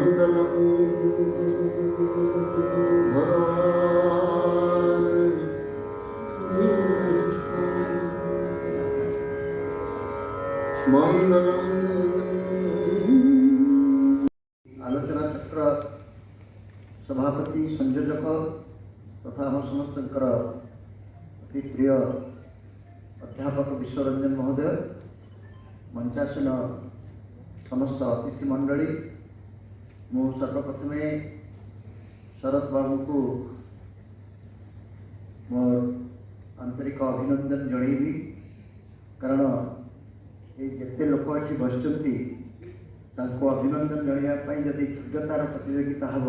मङ्गलं भगवान् मङ्गलं आलोचना चक्र सभापति संयोजक तथा आम समस्त अति प्रिय अध्यापक विश्वरंजन महोदय, मंचासीन समस्त अतिथि मंडली, मु सर्वप्रथम शरद बाबू को मोर आंतरिक अभिनंदन जनइबी। कारण ये जिते लोक ये बसचंती तांको अभिनंदन जनवाई जदि योग्यतार प्रतियोगिता हम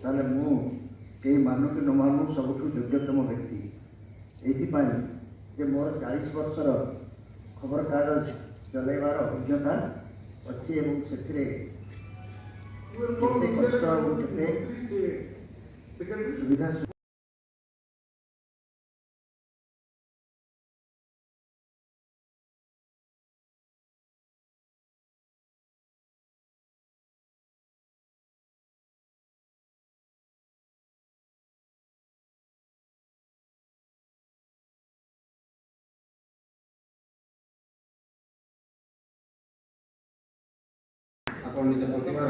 ताले मु कई मानु कि न मानु सबुठ योग्यतम व्यक्ति ये जे मोर 40 वर्षर खबर कागज चलैबार अभिज्ञता अच्छी एवं से कष्ट और सुविधा आपण निज प्रतिभार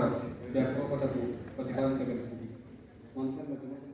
व्यापकता को प्रतिपादित करते